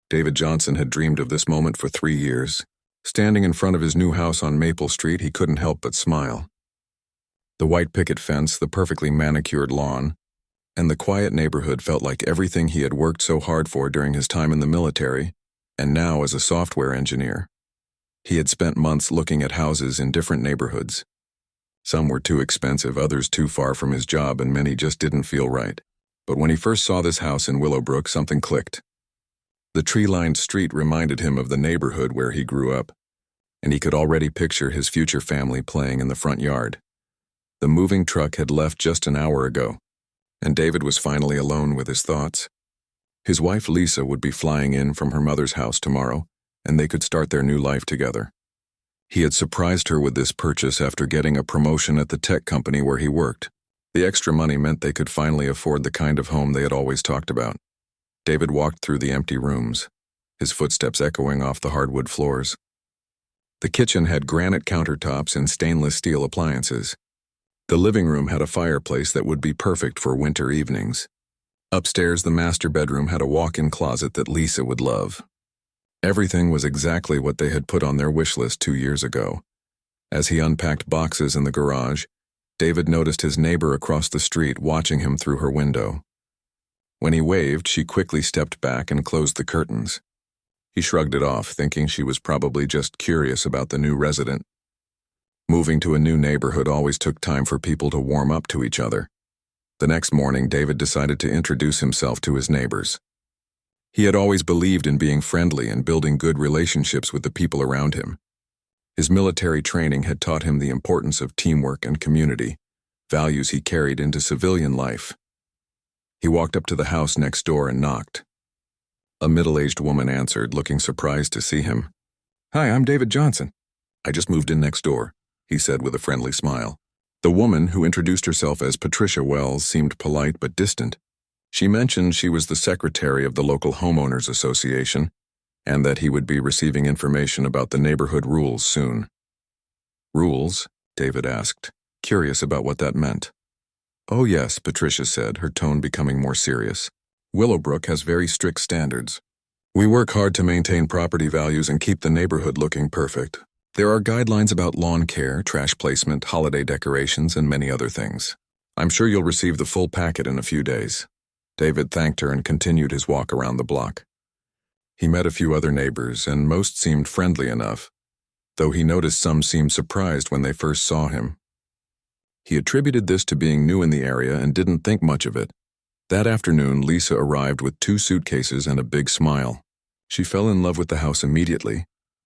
David Johnson had dreamed of this moment for 3 years. Standing in front of his new house on Maple Street, he couldn't help but smile. The white picket fence, the perfectly manicured lawn, and the quiet neighborhood felt like everything he had worked so hard for during his time in the military, and now as a software engineer. He had spent months looking at houses in different neighborhoods. Some were too expensive, others too far from his job, and many just didn't feel right. But when he first saw this house in Willowbrook, something clicked. The tree-lined street reminded him of the neighborhood where he grew up, and he could already picture his future family playing in the front yard. The moving truck had left just an hour ago, and David was finally alone with his thoughts. His wife Lisa would be flying in from her mother's house tomorrow, and they could start their new life together. He had surprised her with this purchase after getting a promotion at the tech company where he worked. The extra money meant they could finally afford the kind of home they had always talked about. David walked through the empty rooms, his footsteps echoing off the hardwood floors. The kitchen had granite countertops and stainless steel appliances. The living room had a fireplace that would be perfect for winter evenings. Upstairs, the master bedroom had a walk-in closet that Lisa would love. Everything was exactly what they had put on their wish list 2 years ago. As he unpacked boxes in the garage, David noticed his neighbor across the street watching him through her window. When he waved, she quickly stepped back and closed the curtains. He shrugged it off, thinking she was probably just curious about the new resident. Moving to a new neighborhood always took time for people to warm up to each other. The next morning, David decided to introduce himself to his neighbors. He had always believed in being friendly and building good relationships with the people around him. His military training had taught him the importance of teamwork and community, values he carried into civilian life. He walked up to the house next door and knocked. A middle-aged woman answered, looking surprised to see him. "Hi, I'm David Johnson. I just moved in next door," he said with a friendly smile. The woman, who introduced herself as Patricia Wells, seemed polite but distant. She mentioned she was the secretary of the local homeowners association and that he would be receiving information about the neighborhood rules soon. "Rules?" David asked, curious about what that meant. "Oh yes," Patricia said, her tone becoming more serious. "Willowbrook has very strict standards. We work hard to maintain property values and keep the neighborhood looking perfect. There are guidelines about lawn care, trash placement, holiday decorations, and many other things. I'm sure you'll receive the full packet in a few days." David thanked her and continued his walk around the block. He met a few other neighbors, and most seemed friendly enough, though he noticed some seemed surprised when they first saw him. He attributed this to being new in the area and didn't think much of it. That afternoon, Lisa arrived with 2 suitcases and a big smile. She fell in love with the house immediately,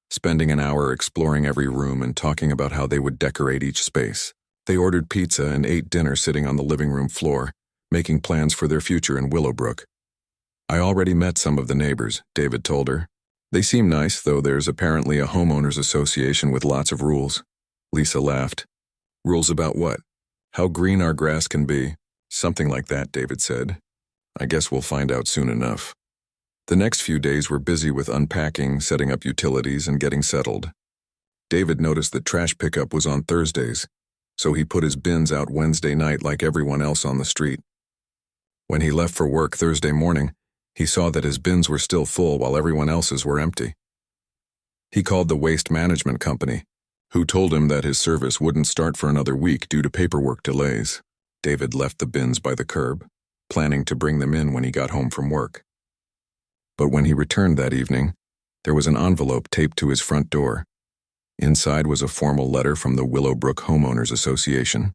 spending an hour exploring every room and talking about how they would decorate each space. They ordered pizza and ate dinner sitting on the living room floor, making plans for their future in Willowbrook. "I already met some of the neighbors," David told her. "They seem nice, though there's apparently a homeowners association with lots of rules." Lisa laughed. "Rules about what? How green our grass can be?" "Something like that," David said. "I guess we'll find out soon enough." The next few days were busy with unpacking, setting up utilities, and getting settled. David noticed that trash pickup was on Thursdays, so he put his bins out Wednesday night like everyone else on the street. When he left for work Thursday morning, he saw that his bins were still full while everyone else's were empty. He called the waste management company, who told him that his service wouldn't start for another week due to paperwork delays. David left the bins by the curb, planning to bring them in when he got home from work. But when he returned that evening, there was an envelope taped to his front door. Inside was a formal letter from the Willowbrook Homeowners Association.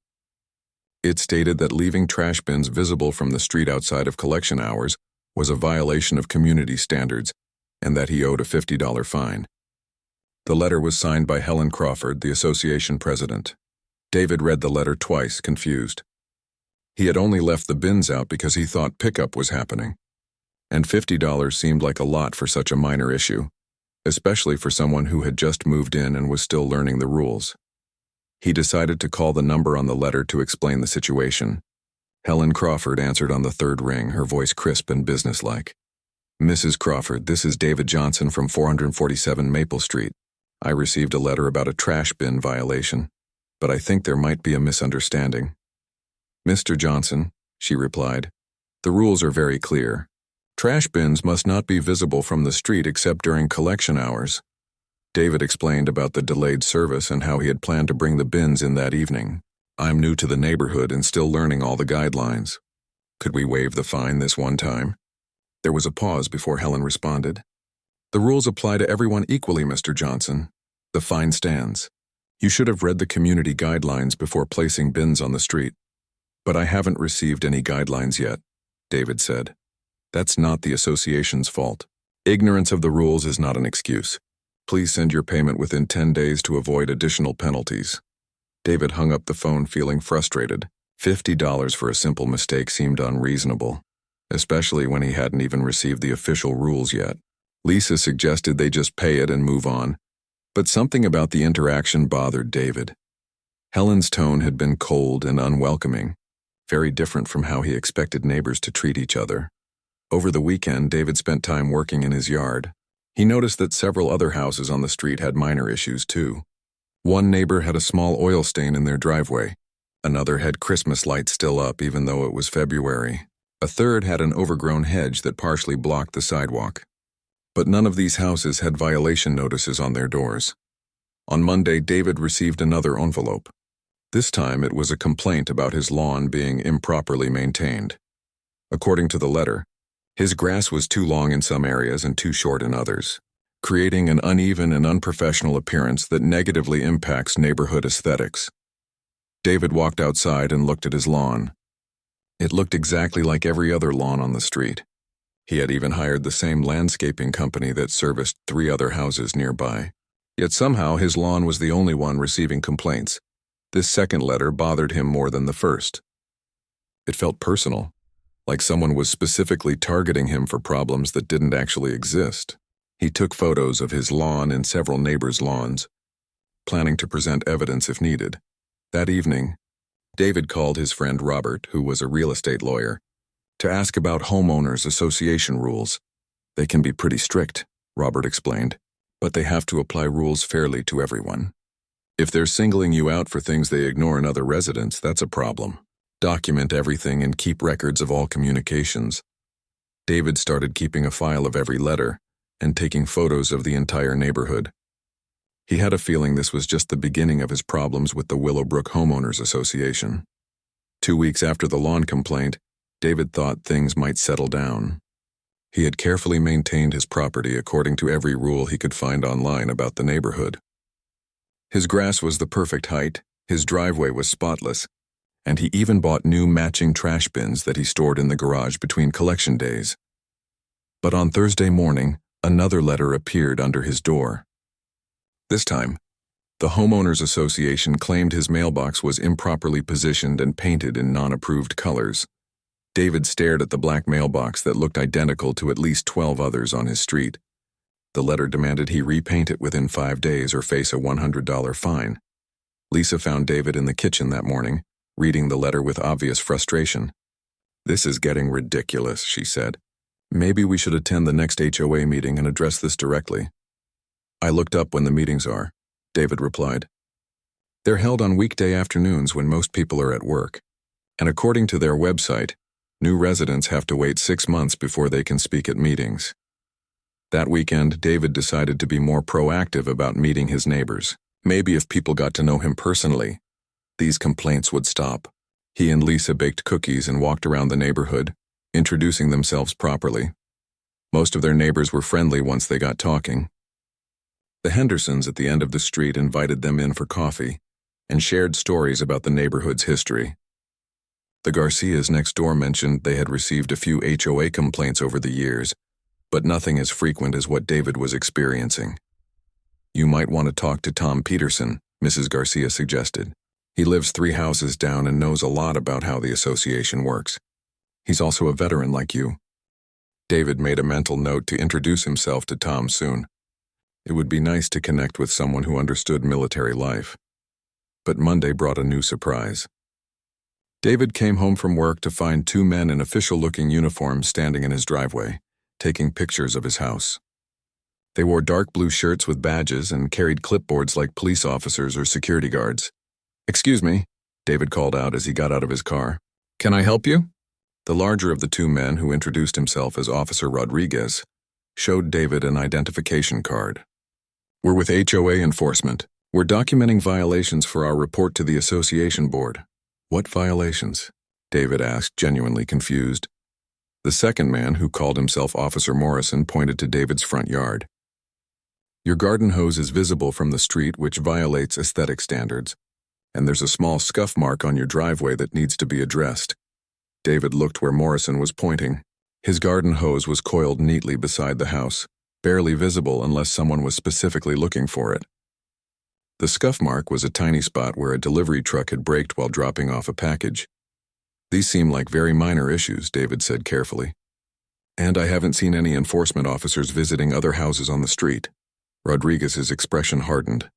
It stated that leaving trash bins visible from the street outside of collection hours was a violation of community standards and that he owed a $50 fine. The letter was signed by Helen Crawford, the association president. David read the letter twice, confused. He had only left the bins out because he thought pickup was happening, and $50 seemed like a lot for such a minor issue, especially for someone who had just moved in and was still learning the rules. He decided to call the number on the letter to explain the situation. Helen Crawford answered on the 3rd ring, her voice crisp and businesslike. "Mrs. Crawford, this is David Johnson from 447 Maple Street. I received a letter about a trash bin violation, but I think there might be a misunderstanding." "Mr. Johnson," she replied, "the rules are very clear. Trash bins must not be visible from the street except during collection hours. David explained about the delayed service and how he had planned to bring the bins in that evening. I'm new to the neighborhood and still learning all the guidelines. Could we waive the fine this one time? There was a pause before Helen responded. The rules apply to everyone equally, Mr. Johnson. The fine stands. You should have read the community guidelines before placing bins on the street. But I haven't received any guidelines yet, David said. That's not the association's fault. Ignorance of the rules is not an excuse. Please send your payment within 10 days to avoid additional penalties. David hung up the phone feeling frustrated. $50 for a simple mistake seemed unreasonable, especially when he hadn't even received the official rules yet. Lisa suggested they just pay it and move on, but something about the interaction bothered David. Helen's tone had been cold and unwelcoming, very different from how he expected neighbors to treat each other. Over the weekend, David spent time working in his yard. He noticed that several other houses on the street had minor issues too. One neighbor had a small oil stain in their driveway. Another had Christmas lights still up even though it was February. A third had an overgrown hedge that partially blocked the sidewalk. But none of these houses had violation notices on their doors. On Monday, David received another envelope. This time it was a complaint about his lawn being improperly maintained. According to the letter, his grass was too long in some areas and too short in others, creating an uneven and unprofessional appearance that negatively impacts neighborhood aesthetics. David walked outside and looked at his lawn. It looked exactly like every other lawn on the street. He had even hired the same landscaping company that serviced 3 other houses nearby. Yet somehow his lawn was the only one receiving complaints. This second letter bothered him more than the first. It felt personal, like someone was specifically targeting him for problems that didn't actually exist. He took photos of his lawn and several neighbors' lawns, planning to present evidence if needed. That evening, David called his friend Robert, who was a real estate lawyer, to ask about homeowners association rules. They can be pretty strict, Robert explained, but they have to apply rules fairly to everyone. If they're singling you out for things they ignore in other residents, that's a problem. Document everything and keep records of all communications. David started keeping a file of every letter and taking photos of the entire neighborhood. He had a feeling this was just the beginning of his problems with the Willowbrook Homeowners Association. 2 weeks after the lawn complaint, David thought things might settle down. He had carefully maintained his property according to every rule he could find online about the neighborhood. His grass was the perfect height, his driveway was spotless, and he even bought new matching trash bins that he stored in the garage between collection days. But on Thursday morning, another letter appeared under his door. This time, the Homeowners Association claimed his mailbox was improperly positioned and painted in non-approved colors. David stared at the black mailbox that looked identical to at least 12 others on his street. The letter demanded he repaint it within 5 days or face a $100 fine. Lisa found David in the kitchen that morning, reading the letter with obvious frustration. "This is getting ridiculous," she said. "Maybe we should attend the next HOA meeting and address this directly." "I looked up when the meetings are," David replied. "They're held on weekday afternoons when most people are at work. And according to their website, new residents have to wait 6 months before they can speak at meetings." That weekend, David decided to be more proactive about meeting his neighbors. Maybe if people got to know him personally, these complaints would stop. He and Lisa baked cookies and walked around the neighborhood, introducing themselves properly. Most of their neighbors were friendly once they got talking. The Hendersons at the end of the street invited them in for coffee and shared stories about the neighborhood's history. The Garcias next door mentioned they had received a few HOA complaints over the years, but nothing as frequent as what David was experiencing. "You might want to talk to Tom Peterson," Mrs. Garcia suggested. "He lives 3 houses down and knows a lot about how the association works. He's also a veteran like you." David made a mental note to introduce himself to Tom soon. It would be nice to connect with someone who understood military life. But Monday brought a new surprise. David came home from work to find 2 men in official-looking uniforms standing in his driveway, taking pictures of his house. They wore dark blue shirts with badges and carried clipboards like police officers or security guards. "Excuse me," David called out as he got out of his car. "Can I help you?" The larger of the two men, who introduced himself as Officer Rodriguez, showed David an identification card. "We're with HOA enforcement. We're documenting violations for our report to the association board." "What violations?" David asked, genuinely confused. The second man, who called himself Officer Morrison, pointed to David's front yard. "Your garden hose is visible from the street, which violates aesthetic standards, and there's a small scuff mark on your driveway that needs to be addressed." David looked where Morrison was pointing. His garden hose was coiled neatly beside the house, barely visible unless someone was specifically looking for it. The scuff mark was a tiny spot where a delivery truck had braked while dropping off a package. "These seem like very minor issues," David said carefully. "And I haven't seen any enforcement officers visiting other houses on the street." Rodriguez's expression hardened.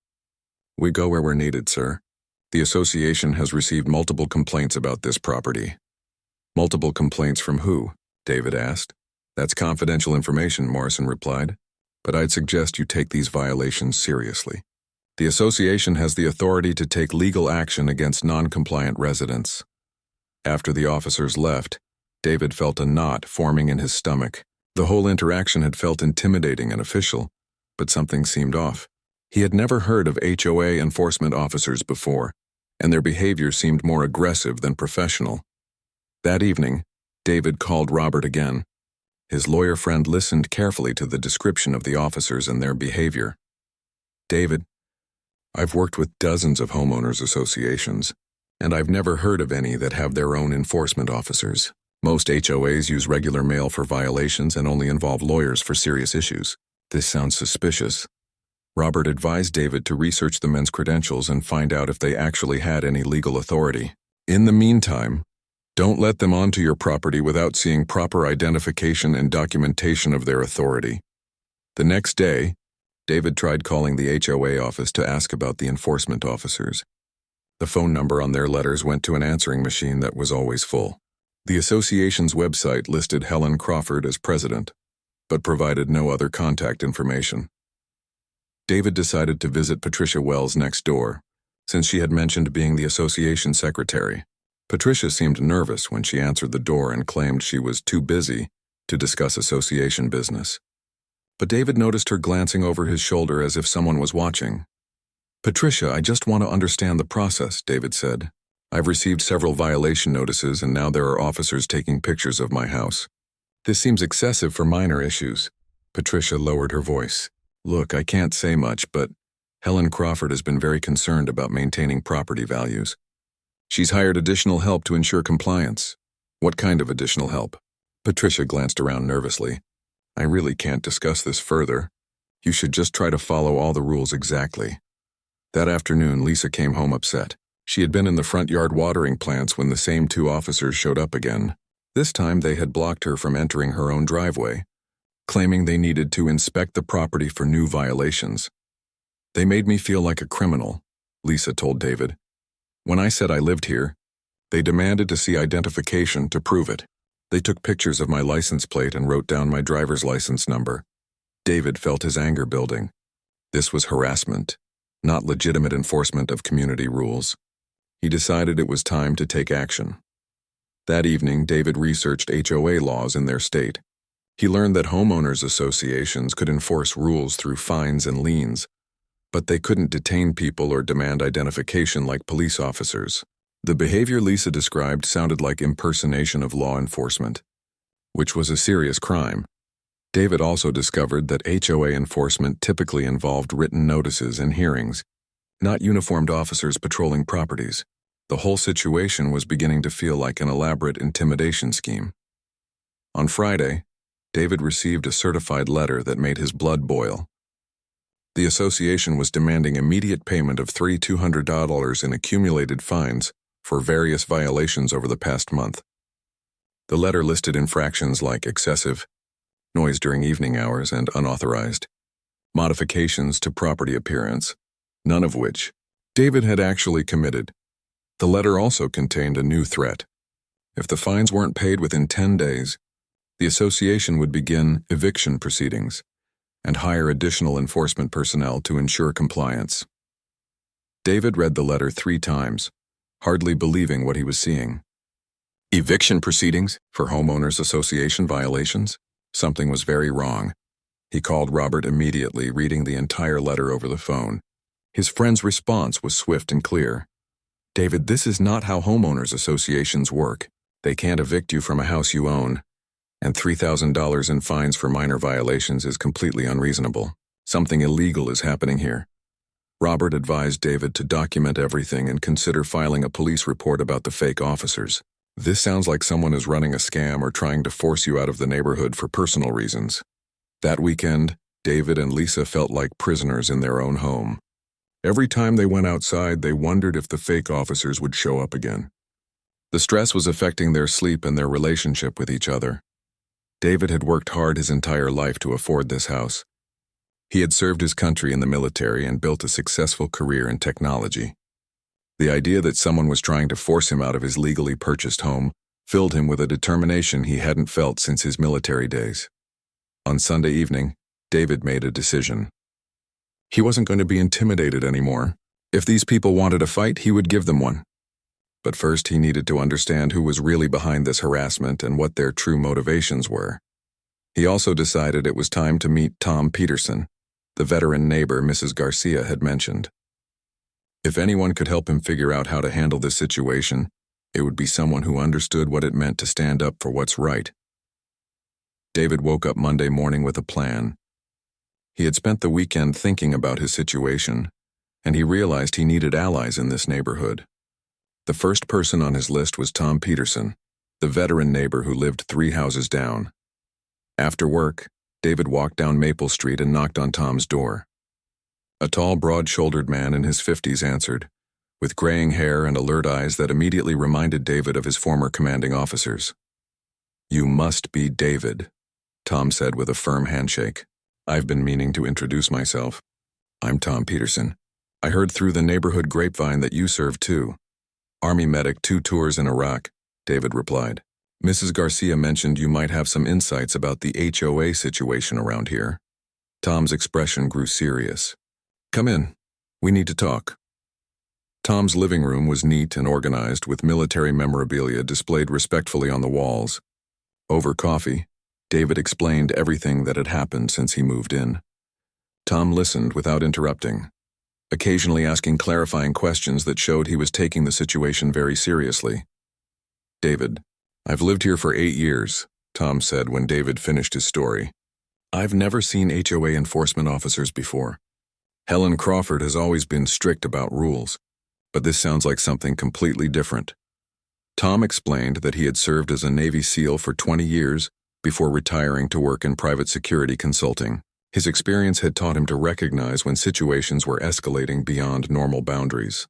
"We go where we're needed, sir. The association has received multiple complaints about this property." "Multiple complaints from who?" David asked. "That's confidential information," Morrison replied. "But I'd suggest you take these violations seriously. The association has the authority to take legal action against non-compliant residents." After the officers left, David felt a knot forming in his stomach. The whole interaction had felt intimidating and official, but something seemed off. He had never heard of HOA enforcement officers before, and their behavior seemed more aggressive than professional. That evening, David called Robert again. His lawyer friend listened carefully to the description of the officers and their behavior. "David, I've worked with dozens of homeowners associations, and I've never heard of any that have their own enforcement officers. Most HOAs use regular mail for violations and only involve lawyers for serious issues. This sounds suspicious." Robert advised David to research the men's credentials and find out if they actually had any legal authority. "In the meantime, don't let them onto your property without seeing proper identification and documentation of their authority." The next day, David tried calling the HOA office to ask about the enforcement officers. The phone number on their letters went to an answering machine that was always full. The association's website listed Helen Crawford as president, but provided no other contact information. David decided to visit Patricia Wells next door, since she had mentioned being the association secretary. Patricia seemed nervous when she answered the door and claimed she was too busy to discuss association business. But David noticed her glancing over his shoulder as if someone was watching. "Patricia, I just want to understand the process," David said. "I've received several violation notices, and now there are officers taking pictures of my house. This seems excessive for minor issues." Patricia lowered her voice. "Look, I can't say much, but Helen Crawford has been very concerned about maintaining property values. She's hired additional help to ensure compliance." "What kind of additional help?" Patricia glanced around nervously. "I really can't discuss this further. You should just try to follow all the rules exactly." That afternoon, Lisa came home upset. She had been in the front yard watering plants when the same two officers showed up again. This time they had blocked her from entering her own driveway, claiming they needed to inspect the property for new violations. "They made me feel like a criminal," Lisa told David. "When I said I lived here, they demanded to see identification to prove it. They took pictures of my license plate and wrote down my driver's license number." David felt his anger building. This was harassment, not legitimate enforcement of community rules. He decided it was time to take action. That evening, David researched HOA laws in their state. He learned that homeowners associations could enforce rules through fines and liens, but they couldn't detain people or demand identification like police officers. The behavior Lisa described sounded like impersonation of law enforcement, which was a serious crime. David also discovered that HOA enforcement typically involved written notices and hearings, not uniformed officers patrolling properties. The whole situation was beginning to feel like an elaborate intimidation scheme. On Friday, David received a certified letter that made his blood boil. The association was demanding immediate payment of $200 in accumulated fines for various violations over the past month. The letter listed infractions like excessive noise during evening hours and unauthorized modifications to property appearance, none of which David had actually committed. The letter also contained a new threat. If the fines weren't paid within 10 days, the association would begin eviction proceedings and hire additional enforcement personnel to ensure compliance. David read the letter 3 times, hardly believing what he was seeing. Eviction proceedings for homeowners association violations? Something was very wrong. He called Robert immediately, reading the entire letter over the phone. His friend's response was swift and clear. David, this is not how homeowners associations work. They can't evict you from a house you own. And $3,000 in fines for minor violations is completely unreasonable. Something illegal is happening here. Robert advised David to document everything and consider filing a police report about the fake officers. This sounds like someone is running a scam or trying to force you out of the neighborhood for personal reasons. That weekend, David and Lisa felt like prisoners in their own home. Every time they went outside, they wondered if the fake officers would show up again. The stress was affecting their sleep and their relationship with each other. David had worked hard his entire life to afford this house. He had served his country in the military and built a successful career in technology. The idea that someone was trying to force him out of his legally purchased home filled him with a determination he hadn't felt since his military days. On Sunday evening, David made a decision. He wasn't going to be intimidated anymore. If these people wanted a fight, he would give them one. But first, he needed to understand who was really behind this harassment and what their true motivations were. He also decided it was time to meet Tom Peterson, the veteran neighbor Mrs. Garcia had mentioned. If anyone could help him figure out how to handle this situation, it would be someone who understood what it meant to stand up for what's right. David woke up Monday morning with a plan. He had spent the weekend thinking about his situation, and he realized he needed allies in this neighborhood. The first person on his list was Tom Peterson, the veteran neighbor who lived 3 houses down. After work, David walked down Maple Street and knocked on Tom's door. A tall, broad-shouldered man in his 50s answered, with graying hair and alert eyes that immediately reminded David of his former commanding officers. "You must be David," Tom said with a firm handshake. "I've been meaning to introduce myself. I'm Tom Peterson. I heard through the neighborhood grapevine that you serve too." "Army medic, 2 tours in Iraq," David replied. "Mrs. Garcia mentioned you might have some insights about the HOA situation around here." Tom's expression grew serious. "Come in. We need to talk." Tom's living room was neat and organized, with military memorabilia displayed respectfully on the walls. Over coffee, David explained everything that had happened since he moved in. Tom listened without interrupting, occasionally asking clarifying questions that showed he was taking the situation very seriously. "David, I've lived here for 8 years, Tom said when David finished his story. "I've never seen HOA enforcement officers before. Helen Crawford has always been strict about rules, but this sounds like something completely different." Tom explained that he had served as a Navy SEAL for 20 years before retiring to work in private security consulting. His experience had taught him to recognize when situations were escalating beyond normal boundaries.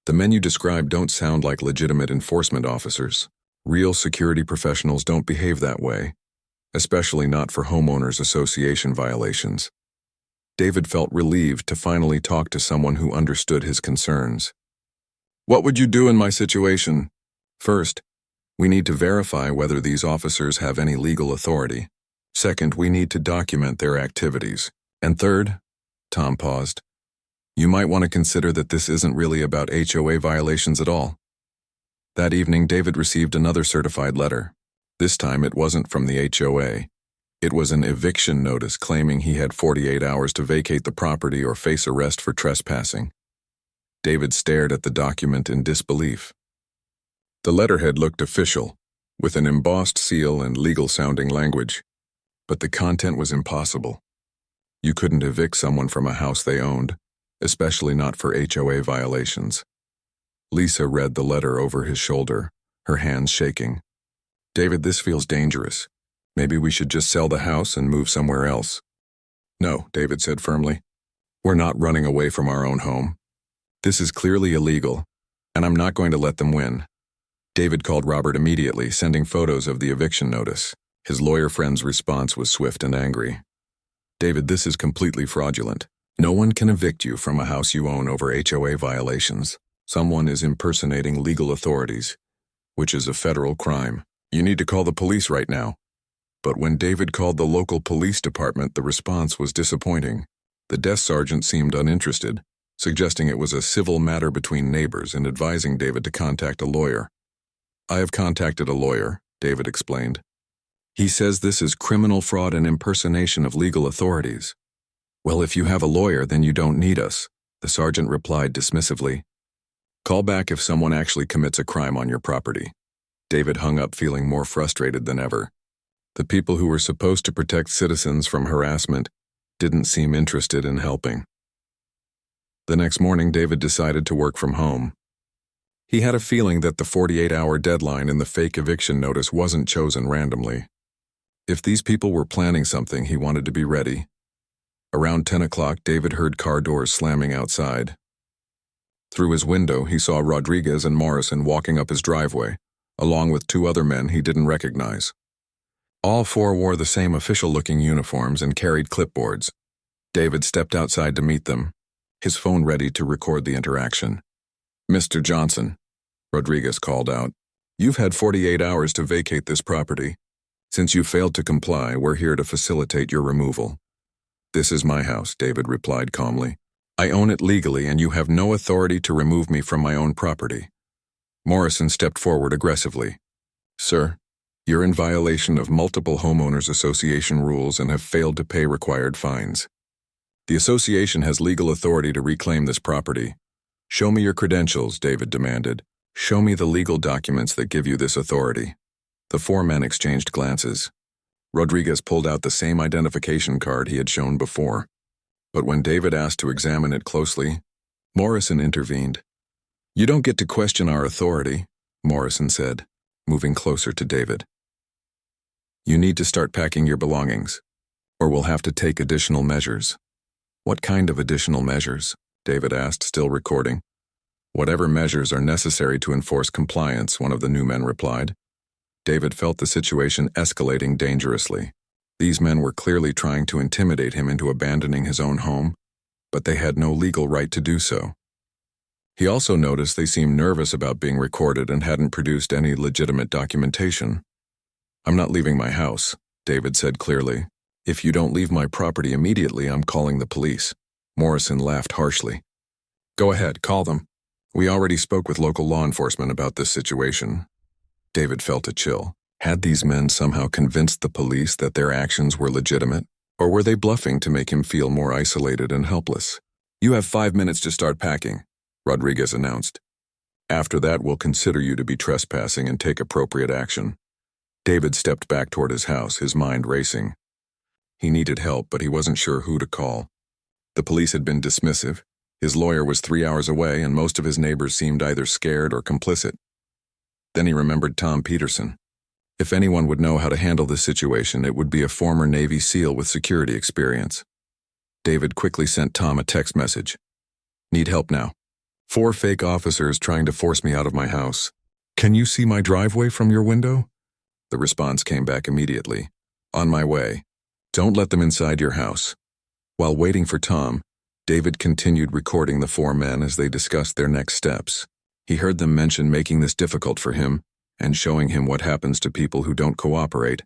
"The men you described don't sound like legitimate enforcement officers. Real security professionals don't behave that way, especially not for homeowners association violations." David felt relieved to finally talk to someone who understood his concerns. "What would you do in my situation? First, we need to verify whether these officers have any legal authority. Second, we need to document their activities. And third," Tom paused, "you might want to consider that this isn't really about HOA violations at all." That evening, David received another certified letter. This time, it wasn't from the HOA. It was an eviction notice claiming he had 48 hours to vacate the property or face arrest for trespassing. David stared at the document in disbelief. The letterhead looked official, with an embossed seal and legal-sounding language, but the content was impossible. You couldn't evict someone from a house they owned, especially not for HOA violations. Lisa read the letter over his shoulder, her hands shaking. "David, this feels dangerous. Maybe we should just sell the house and move somewhere else." "No," David said firmly. "We're not running away from our own home. This is clearly illegal, and I'm not going to let them win." David called Robert immediately, sending photos of the eviction notice. His lawyer friend's response was swift and angry. "David, this is completely fraudulent. No one can evict you from a house you own over HOA violations. Someone is impersonating legal authorities, which is a federal crime. You need to call the police right now." But when David called the local police department, the response was disappointing. The desk sergeant seemed uninterested, suggesting it was a civil matter between neighbors and advising David to contact a lawyer. I have contacted a lawyer, David explained. He says this is criminal fraud and impersonation of legal authorities. Well, if you have a lawyer, then you don't need us, the sergeant replied dismissively. Call back if someone actually commits a crime on your property. David hung up feeling more frustrated than ever. The people who were supposed to protect citizens from harassment didn't seem interested in helping. The next morning, David decided to work from home. He had a feeling that the 48-hour deadline in the fake eviction notice wasn't chosen randomly. If these people were planning something, he wanted to be ready. Around 10 o'clock, David heard car doors slamming outside. Through his window, he saw Rodriguez and Morrison walking up his driveway, along with two other men he didn't recognize. All four wore the same official-looking uniforms and carried clipboards. David stepped outside to meet them, his phone ready to record the interaction. Mr. Johnson, Rodriguez called out, you've had 48 hours to vacate this property. Since you failed to comply, we're here to facilitate your removal. This is my house, David replied calmly. I own it legally and you have no authority to remove me from my own property. Morrison stepped forward aggressively. Sir, you're in violation of multiple homeowners association rules and have failed to pay required fines. The association has legal authority to reclaim this property. Show me your credentials, David demanded. Show me the legal documents that give you this authority. The four men exchanged glances. Rodriguez pulled out the same identification card he had shown before. But when David asked to examine it closely, Morrison intervened. You don't get to question our authority, Morrison said, moving closer to David. You need to start packing your belongings, or we'll have to take additional measures. What kind of additional measures? David asked, still recording. Whatever measures are necessary to enforce compliance, one of the new men replied. David felt the situation escalating dangerously. These men were clearly trying to intimidate him into abandoning his own home, but they had no legal right to do so. He also noticed they seemed nervous about being recorded and hadn't produced any legitimate documentation. I'm not leaving my house, David said clearly. If you don't leave my property immediately, I'm calling the police. Morrison laughed harshly. Go ahead, call them. We already spoke with local law enforcement about this situation. David felt a chill. Had these men somehow convinced the police that their actions were legitimate, or were they bluffing to make him feel more isolated and helpless? You have 5 minutes to start packing, Rodriguez announced. After that, we'll consider you to be trespassing and take appropriate action. David stepped back toward his house, his mind racing. He needed help, but he wasn't sure who to call. The police had been dismissive. His lawyer was 3 hours away, and most of his neighbors seemed either scared or complicit. Then he remembered Tom Peterson. If anyone would know how to handle this situation, it would be a former Navy SEAL with security experience. David quickly sent Tom a text message. Need help now. 4 fake officers trying to force me out of my house. Can you see my driveway from your window? The response came back immediately. On my way. Don't let them inside your house. While waiting for Tom, David continued recording the 4 men as they discussed their next steps. He heard them mention making this difficult for him and showing him what happens to people who don't cooperate.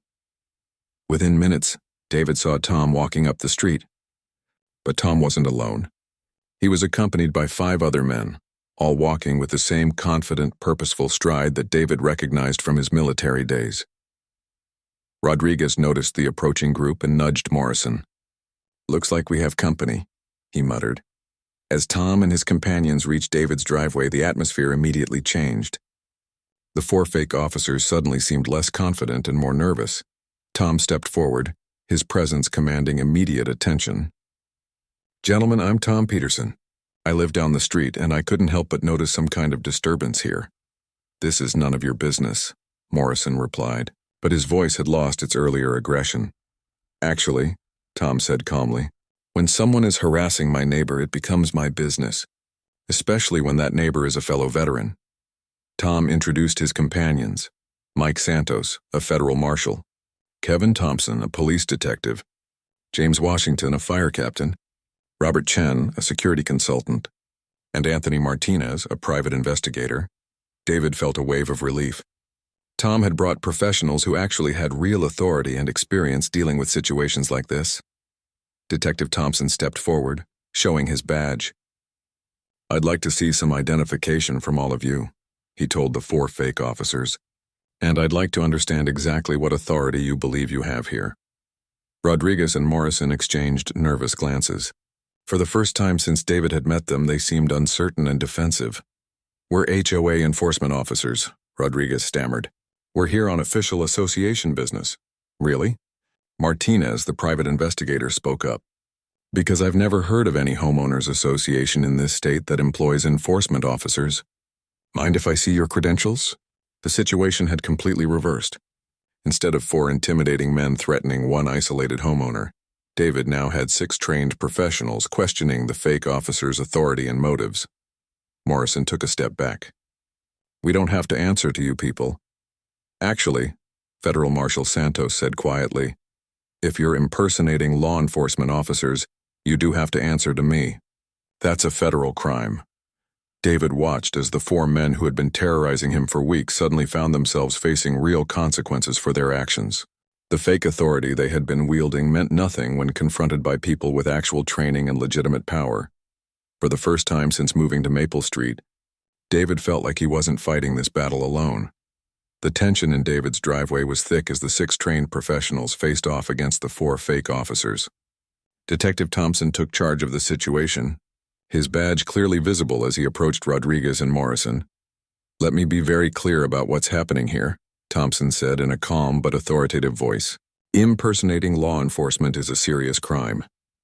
Within minutes, David saw Tom walking up the street. But Tom wasn't alone. He was accompanied by 5 other men, all walking with the same confident, purposeful stride that David recognized from his military days. Rodriguez noticed the approaching group and nudged Morrison. Looks like we have company, he muttered. As Tom and his companions reached David's driveway, the atmosphere immediately changed. The 4 fake officers suddenly seemed less confident and more nervous. Tom stepped forward, his presence commanding immediate attention. Gentlemen, I'm Tom Peterson. I live down the street, and I couldn't help but notice some kind of disturbance here. This is none of your business, Morrison replied, but his voice had lost its earlier aggression. Actually, Tom said calmly, when someone is harassing my neighbor, it becomes my business, especially when that neighbor is a fellow veteran. Tom introduced his companions, Mike Santos, a federal marshal, Kevin Thompson, a police detective, James Washington, a fire captain, Robert Chen, a security consultant, and Anthony Martinez, a private investigator. David felt a wave of relief. Tom had brought professionals who actually had real authority and experience dealing with situations like this. Detective Thompson stepped forward, showing his badge. I'd like to see some identification from all of you, he told the 4 fake officers. And I'd like to understand exactly what authority you believe you have here. Rodriguez and Morrison exchanged nervous glances. For the first time since David had met them, they seemed uncertain and defensive. "We're HOA enforcement officers," Rodriguez stammered. "We're here on official association business." "Really?" Martinez, the private investigator, spoke up. "Because I've never heard of any homeowners association in this state that employs enforcement officers. Mind if I see your credentials?" The situation had completely reversed. Instead of 4 intimidating men threatening one isolated homeowner, David now had 6 trained professionals questioning the fake officer's authority and motives. Morrison took a step back. "We don't have to answer to you people. Actually," Federal Marshal Santos said quietly, "if you're impersonating law enforcement officers, you do have to answer to me. That's a federal crime." David watched as the 4 men who had been terrorizing him for weeks suddenly found themselves facing real consequences for their actions. The fake authority they had been wielding meant nothing when confronted by people with actual training and legitimate power. For the first time since moving to Maple Street, David felt like he wasn't fighting this battle alone. The tension in David's driveway was thick as the 6 trained professionals faced off against the 4 fake officers. Detective Thompson took charge of the situation, his badge clearly visible as he approached Rodriguez and Morrison. "Let me be very clear about what's happening here," Thompson said in a calm but authoritative voice. "Impersonating law enforcement is a serious crime.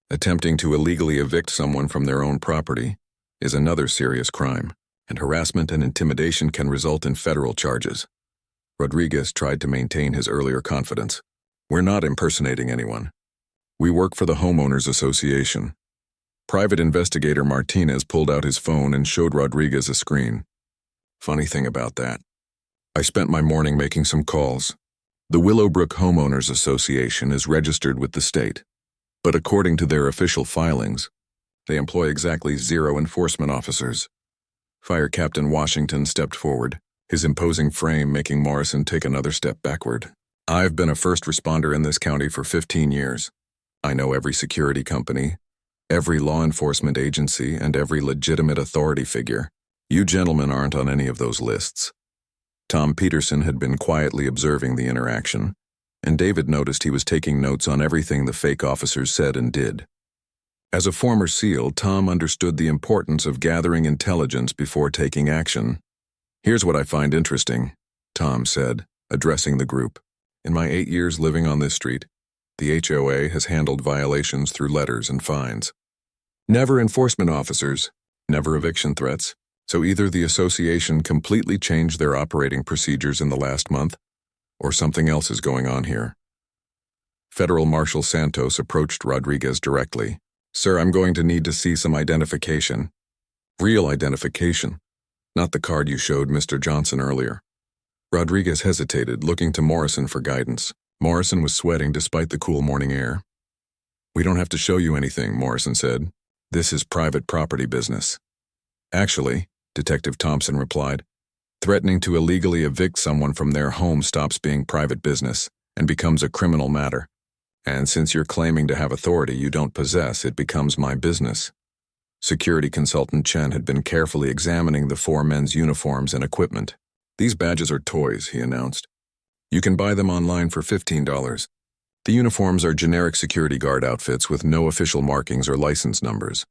Attempting to illegally evict someone from their own property is another serious crime, and harassment and intimidation can result in federal charges." Rodriguez tried to maintain his earlier confidence. "We're not impersonating anyone. We work for the Homeowners Association." Private investigator Martinez pulled out his phone and showed Rodriguez a screen. "Funny thing about that. I spent my morning making some calls. The Willowbrook Homeowners Association is registered with the state, but according to their official filings, they employ exactly 0 enforcement officers." Fire Captain Washington stepped forward, his imposing frame making Morrison take another step backward. "I've been a first responder in this county for 15 years. I know every security company, every law enforcement agency, and every legitimate authority figure. You gentlemen aren't on any of those lists." Tom Peterson had been quietly observing the interaction, and David noticed he was taking notes on everything the fake officers said and did. As a former SEAL, Tom understood the importance of gathering intelligence before taking action. "Here's what I find interesting," Tom said, addressing the group. "In my 8 years living on this street, the HOA has handled violations through letters and fines. Never enforcement officers, never eviction threats, so either the association completely changed their operating procedures in the last month, or something else is going on here." Federal Marshal Santos approached Rodriguez directly. "Sir, I'm going to need to see some identification." "Real identification, not the card you showed Mr. Johnson earlier." Rodriguez hesitated, looking to Morrison for guidance. Morrison was sweating despite the cool morning air. "We don't have to show you anything," Morrison said. "This is private property business." "Actually," Detective Thompson replied, "threatening to illegally evict someone from their home stops being private business and becomes a criminal matter. And since you're claiming to have authority you don't possess, it becomes my business." Security consultant Chen had been carefully examining the 4 men's uniforms and equipment. "These badges are toys," he announced. "You can buy them online for $15. The uniforms are generic security guard outfits with no official markings or license numbers."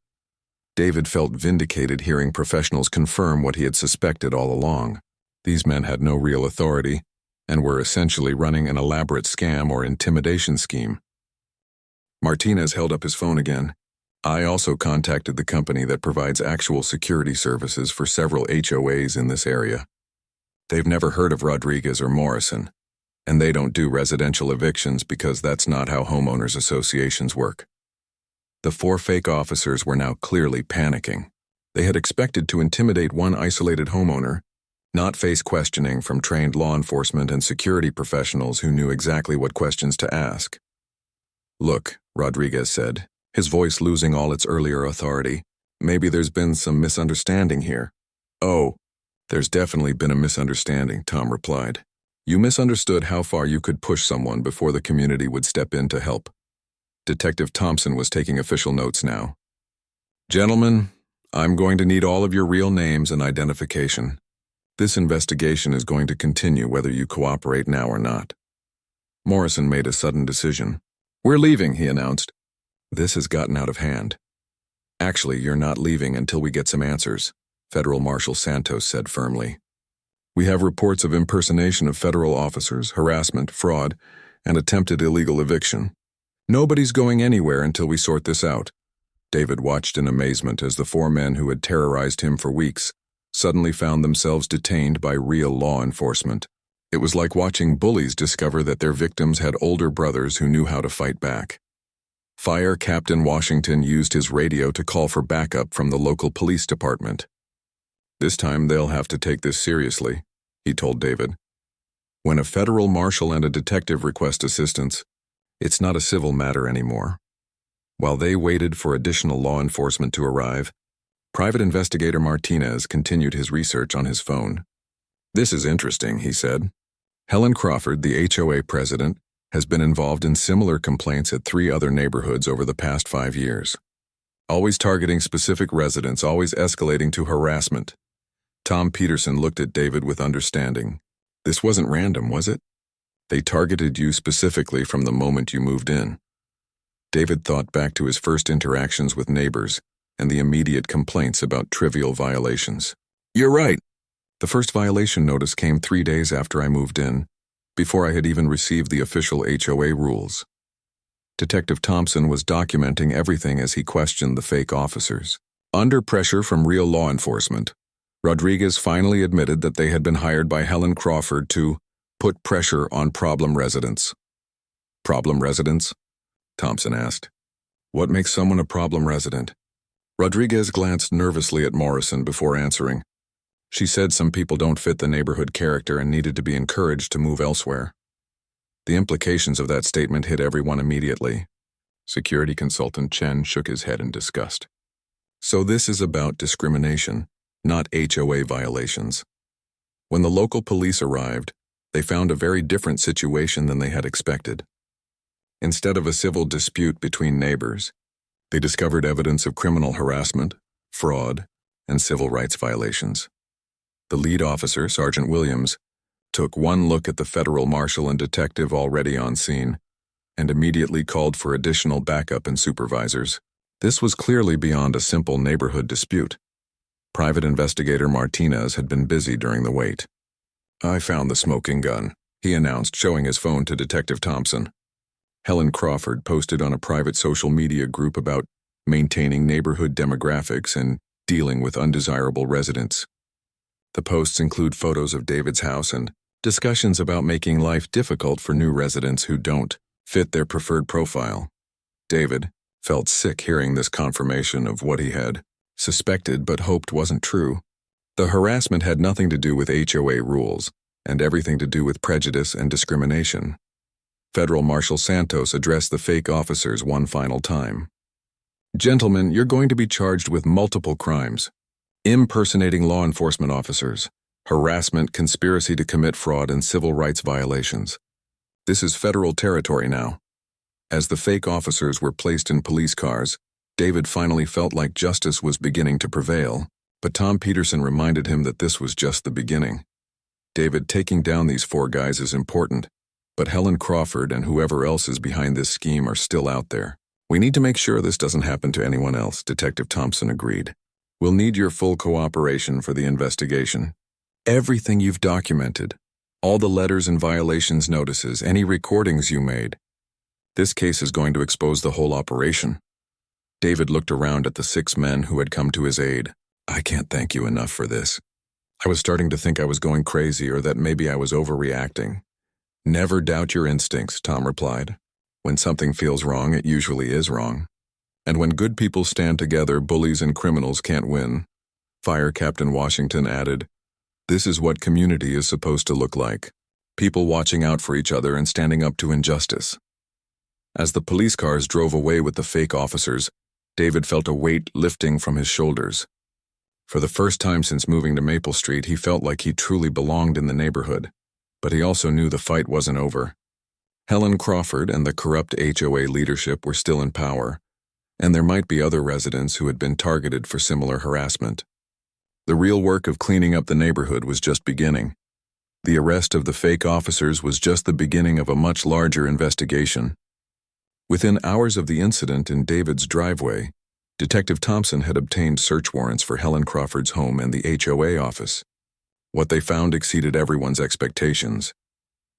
David felt vindicated hearing professionals confirm what he had suspected all along. These men had no real authority and were essentially running an elaborate scam or intimidation scheme. Martinez held up his phone again. "I also contacted the company that provides actual security services for several HOAs in this area. They've never heard of Rodriguez or Morrison, and they don't do residential evictions because that's not how homeowners associations work." The 4 fake officers were now clearly panicking. They had expected to intimidate one isolated homeowner, not face questioning from trained law enforcement and security professionals who knew exactly what questions to ask. "Look," Rodriguez said, his voice losing all its earlier authority, "maybe there's been some misunderstanding here." "Oh, there's definitely been a misunderstanding," Tom replied. "You misunderstood how far you could push someone before the community would step in to help." Detective Thompson was taking official notes now. "Gentlemen, I'm going to need all of your real names and identification. This investigation is going to continue whether you cooperate now or not." Morrison made a sudden decision. "We're leaving," he announced. "This has gotten out of hand." "Actually, you're not leaving until we get some answers," Federal Marshal Santos said firmly. "We have reports of impersonation of federal officers, harassment, fraud, and attempted illegal eviction. Nobody's going anywhere until we sort this out." David watched in amazement as the 4 men who had terrorized him for weeks suddenly found themselves detained by real law enforcement. It was like watching bullies discover that their victims had older brothers who knew how to fight back. Fire Captain Washington used his radio to call for backup from the local police department. "This time they'll have to take this seriously," he told David. "When a federal marshal and a detective request assistance, it's not a civil matter anymore." While they waited for additional law enforcement to arrive, Private Investigator Martinez continued his research on his phone. "This is interesting," he said. "Helen Crawford, the HOA president, has been involved in similar complaints at 3 other neighborhoods over the past 5 years. Always targeting specific residents, always escalating to harassment." Tom Peterson looked at David with understanding. "This wasn't random, was it? They targeted you specifically from the moment you moved in." David thought back to his first interactions with neighbors and the immediate complaints about trivial violations. "You're right. The first violation notice came 3 days after I moved in, before I had even received the official HOA rules." Detective Thompson was documenting everything as he questioned the fake officers. Under pressure from real law enforcement, Rodriguez finally admitted that they had been hired by Helen Crawford to put pressure on problem residents. "Problem residents?" Thompson asked. "What makes someone a problem resident?" Rodriguez glanced nervously at Morrison before answering. "She said some people don't fit the neighborhood character and needed to be encouraged to move elsewhere." The implications of that statement hit everyone immediately. Security consultant Chen shook his head in disgust. "So this is about discrimination, not HOA violations." When the local police arrived, they found a very different situation than they had expected. Instead of a civil dispute between neighbors, they discovered evidence of criminal harassment, fraud, and civil rights violations. The lead officer, Sergeant Williams, took one look at the federal marshal and detective already on scene and immediately called for additional backup and supervisors. This was clearly beyond a simple neighborhood dispute. Private Investigator Martinez had been busy during the wait. "I found the smoking gun," he announced, showing his phone to Detective Thompson. Helen Crawford posted on a private social media group about maintaining neighborhood demographics and dealing with undesirable residents. The posts include photos of David's house and discussions about making life difficult for new residents who don't fit their preferred profile. David felt sick hearing this confirmation of what he had suspected but hoped wasn't true. The harassment had nothing to do with HOA rules and everything to do with prejudice and discrimination. Federal Marshal Santos addressed the fake officers one final time. "Gentlemen, you're going to be charged with multiple crimes: impersonating law enforcement officers, harassment, conspiracy to commit fraud, and civil rights violations. This is federal territory now." As the fake officers were placed in police cars, David finally felt like justice was beginning to prevail, but Tom Peterson reminded him that this was just the beginning. "David, taking down these 4 guys is important, but Helen Crawford and whoever else is behind this scheme are still out there. We need to make sure this doesn't happen to anyone else," Detective Thompson agreed. "We'll need your full cooperation for the investigation. Everything you've documented, all the letters and violations notices, any recordings you made. This case is going to expose the whole operation." David looked around at the 6 men who had come to his aid. "I can't thank you enough for this. I was starting to think I was going crazy or that maybe I was overreacting." "Never doubt your instincts," Tom replied. "When something feels wrong, it usually is wrong. And when good people stand together, bullies and criminals can't win." Fire Captain Washington added, "This is what community is supposed to look like. People watching out for each other and standing up to injustice." As the police cars drove away with the fake officers, David felt a weight lifting from his shoulders. For the first time since moving to Maple Street, he felt like he truly belonged in the neighborhood, but he also knew the fight wasn't over. Helen Crawford and the corrupt HOA leadership were still in power, and there might be other residents who had been targeted for similar harassment. The real work of cleaning up the neighborhood was just beginning. The arrest of the fake officers was just the beginning of a much larger investigation. Within hours of the incident in David's driveway, Detective Thompson had obtained search warrants for Helen Crawford's home and the HOA office. What they found exceeded everyone's expectations.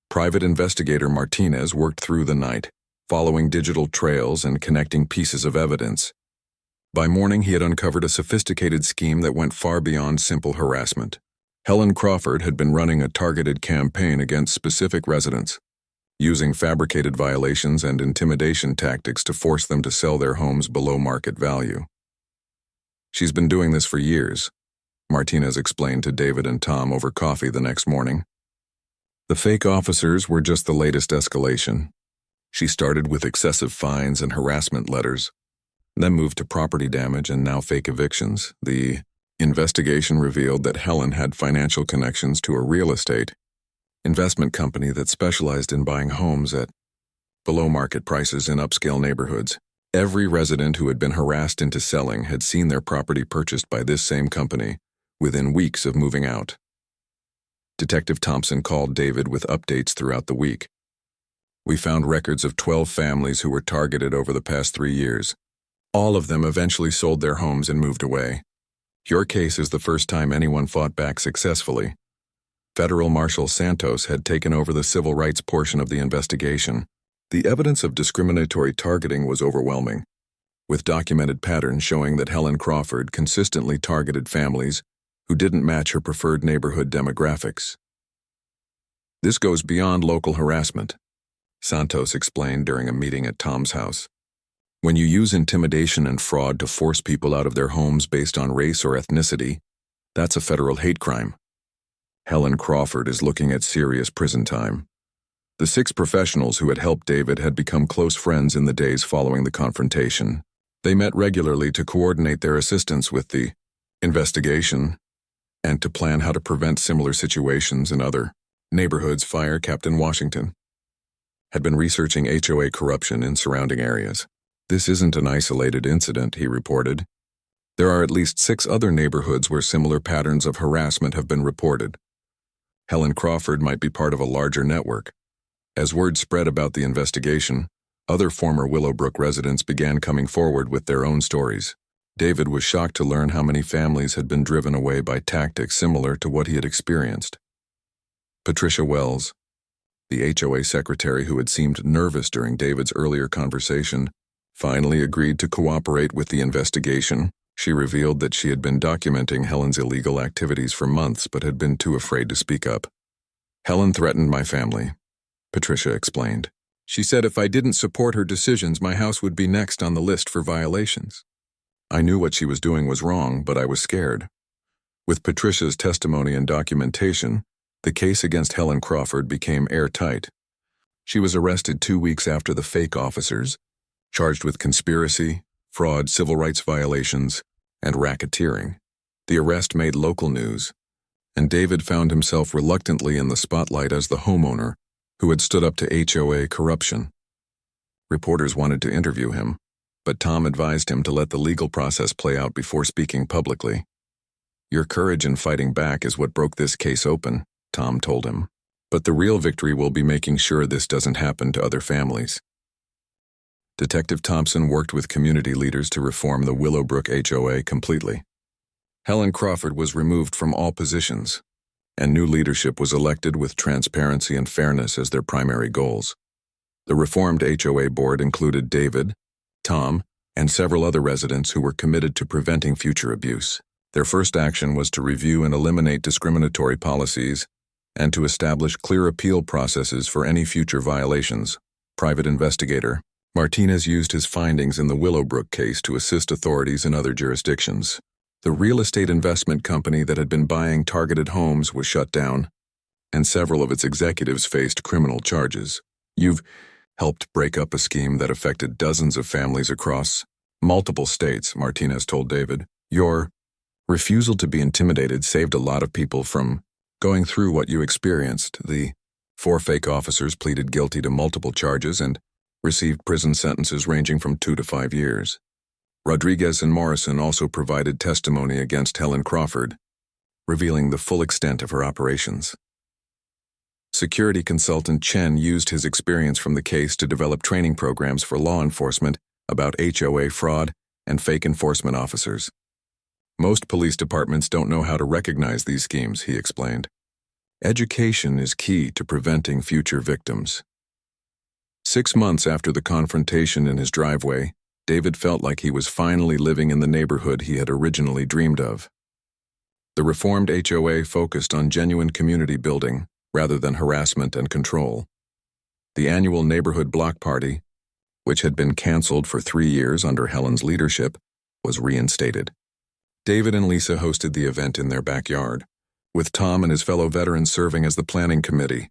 Private investigator Martinez worked through the night, following digital trails and connecting pieces of evidence. By morning, he had uncovered a sophisticated scheme that went far beyond simple harassment. Helen Crawford had been running a targeted campaign against specific residents, using fabricated violations and intimidation tactics to force them to sell their homes below market value. She's been doing this for years, Martinez explained to David and Tom over coffee the next morning. The fake officers were just the latest escalation. She started with excessive fines and harassment letters, then moved to property damage and now fake evictions. The investigation revealed that Helen had financial connections to a real estate investment company that specialized in buying homes at below-market prices in upscale neighborhoods. Every resident who had been harassed into selling had seen their property purchased by this same company within weeks of moving out. Detective Thompson called David with updates throughout the week. We found records of 12 families who were targeted over the past 3 years. All of them eventually sold their homes and moved away. Your case is the first time anyone fought back successfully. Federal Marshal Santos had taken over the civil rights portion of the investigation. The evidence of discriminatory targeting was overwhelming, with documented patterns showing that Helen Crawford consistently targeted families who didn't match her preferred neighborhood demographics. This goes beyond local harassment, Santos explained during a meeting at Tom's house. When you use intimidation and fraud to force people out of their homes based on race or ethnicity, that's a federal hate crime. Helen Crawford is looking at serious prison time. The 6 professionals who had helped David had become close friends in the days following the confrontation. They met regularly to coordinate their assistance with the investigation and to plan how to prevent similar situations in other neighborhoods. Fire Captain Washington had been researching HOA corruption in surrounding areas. This isn't an isolated incident, he reported. There are at least 6 other neighborhoods where similar patterns of harassment have been reported. Helen Crawford might be part of a larger network. As word spread about the investigation, other former Willowbrook residents began coming forward with their own stories. David was shocked to learn how many families had been driven away by tactics similar to what he had experienced. Patricia Wells, the HOA secretary who had seemed nervous during David's earlier conversation, finally agreed to cooperate with the investigation. She revealed that she had been documenting Helen's illegal activities for months but had been too afraid to speak up. Helen threatened my family, Patricia explained. She said if I didn't support her decisions, my house would be next on the list for violations. I knew what she was doing was wrong, but I was scared. With Patricia's testimony and documentation, the case against Helen Crawford became airtight. She was arrested 2 weeks after the fake officers, charged with conspiracy, fraud, civil rights violations, and racketeering. The arrest made local news, and David found himself reluctantly in the spotlight as the homeowner who had stood up to HOA corruption. Reporters wanted to interview him, but Tom advised him to let the legal process play out before speaking publicly. Your courage in fighting back is what broke this case open, Tom told him. But the real victory will be making sure this doesn't happen to other families. Detective Thompson worked with community leaders to reform the Willowbrook HOA completely. Helen Crawford was removed from all positions, and new leadership was elected with transparency and fairness as their primary goals. The reformed HOA board included David, Tom, and several other residents who were committed to preventing future abuse. Their first action was to review and eliminate discriminatory policies and to establish clear appeal processes for any future violations. Private investigator Martinez used his findings in the Willowbrook case to assist authorities in other jurisdictions. The real estate investment company that had been buying targeted homes was shut down, and several of its executives faced criminal charges. You've helped break up a scheme that affected dozens of families across multiple states, Martinez told David. Your refusal to be intimidated saved a lot of people from going through what you experienced. The 4 fake officers pleaded guilty to multiple charges and received prison sentences ranging from 2 to 5 years. Rodriguez and Morrison also provided testimony against Helen Crawford. revealing the full extent of her operations. Security consultant Chen used his experience from the case to develop training programs for law enforcement about HOA fraud and fake enforcement officers. Most police departments don't know how to recognize these schemes, he explained. Education is key to preventing future victims. 6 months after the confrontation in his driveway, David felt like he was finally living in the neighborhood he had originally dreamed of. The reformed HOA focused on genuine community building rather than harassment and control. The annual neighborhood block party, which had been canceled for 3 years under Helen's leadership, was reinstated. David and Lisa hosted the event in their backyard, with Tom and his fellow veterans serving as the planning committee.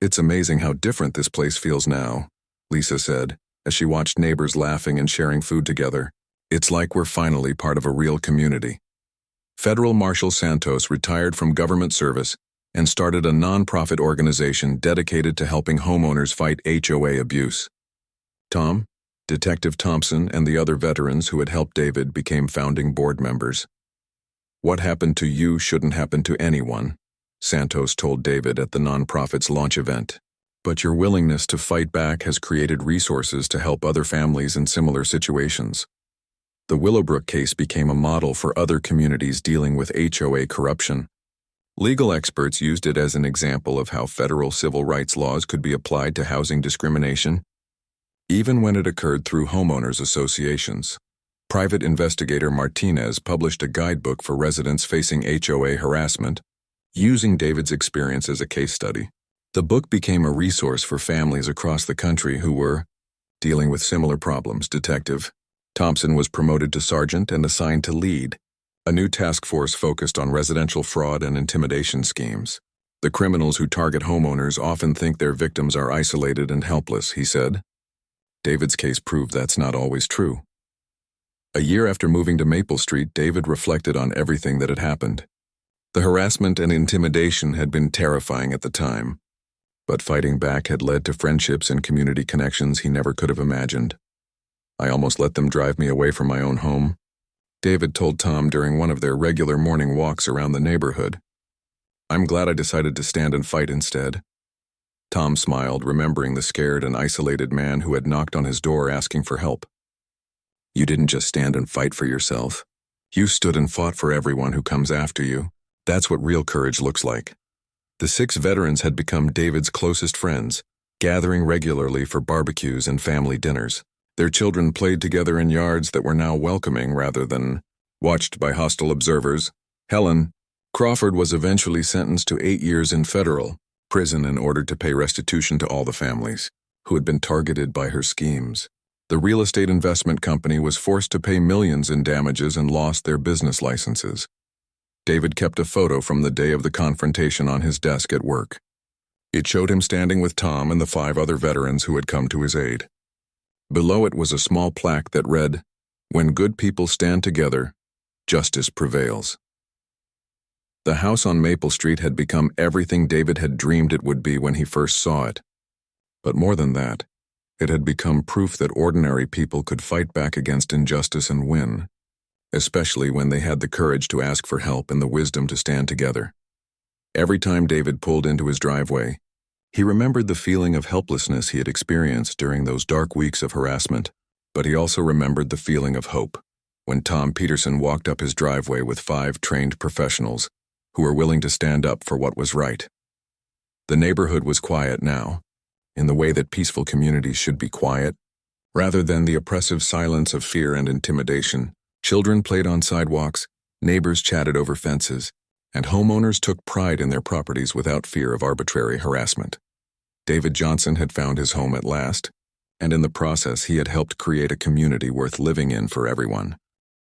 "It's amazing how different this place feels now," Lisa said, as she watched neighbors laughing and sharing food together. "It's like we're finally part of a real community." Federal Marshal Santos retired from government service and started a nonprofit organization dedicated to helping homeowners fight HOA abuse. Tom, Detective Thompson, and the other veterans who had helped David became founding board members. "What happened to you shouldn't happen to anyone," Santos told David at the nonprofit's launch event. "But your willingness to fight back has created resources to help other families in similar situations." The Willowbrook case became a model for other communities dealing with HOA corruption. Legal experts used it as an example of how federal civil rights laws could be applied to housing discrimination, even when it occurred through homeowners associations. Private investigator Martinez published a guidebook for residents facing HOA harassment, using David's experience as a case study. The book became a resource for families across the country who were dealing with similar problems. Detective Thompson was promoted to sergeant and assigned to lead a new task force focused on residential fraud and intimidation schemes. "The criminals who target homeowners often think their victims are isolated and helpless," he said. David's case proved that's not always true. A year after moving to Maple Street, David reflected on everything that had happened. The harassment and intimidation had been terrifying at the time, but fighting back had led to friendships and community connections he never could have imagined. "I almost let them drive me away from my own home," David told Tom during one of their regular morning walks around the neighborhood. "I'm glad I decided to stand and fight instead." Tom smiled, remembering the scared and isolated man who had knocked on his door asking for help. "You didn't just stand and fight for yourself. You stood and fought for everyone who comes after you. That's what real courage looks like." The 6 veterans had become David's closest friends, gathering regularly for barbecues and family dinners. Their children played together in yards that were now welcoming rather than watched by hostile observers. Helen Crawford was eventually sentenced to 8 years in federal prison in order to pay restitution to all the families who had been targeted by her schemes. The real estate investment company was forced to pay millions in damages and lost their business licenses. David kept a photo from the day of the confrontation on his desk at work. It showed him standing with Tom and the 5 other veterans who had come to his aid. Below it was a small plaque that read, "When good people stand together, justice prevails." The house on Maple Street had become everything David had dreamed it would be when he first saw it. But more than that, it had become proof that ordinary people could fight back against injustice and win, especially when they had the courage to ask for help and the wisdom to stand together. Every time David pulled into his driveway, he remembered the feeling of helplessness he had experienced during those dark weeks of harassment, but he also remembered the feeling of hope when Tom Peterson walked up his driveway with 5 trained professionals who were willing to stand up for what was right. The neighborhood was quiet now, in the way that peaceful communities should be quiet, rather than the oppressive silence of fear and intimidation. Children played on sidewalks, neighbors chatted over fences, and homeowners took pride in their properties without fear of arbitrary harassment. David Johnson had found his home at last, and in the process he had helped create a community worth living in for everyone.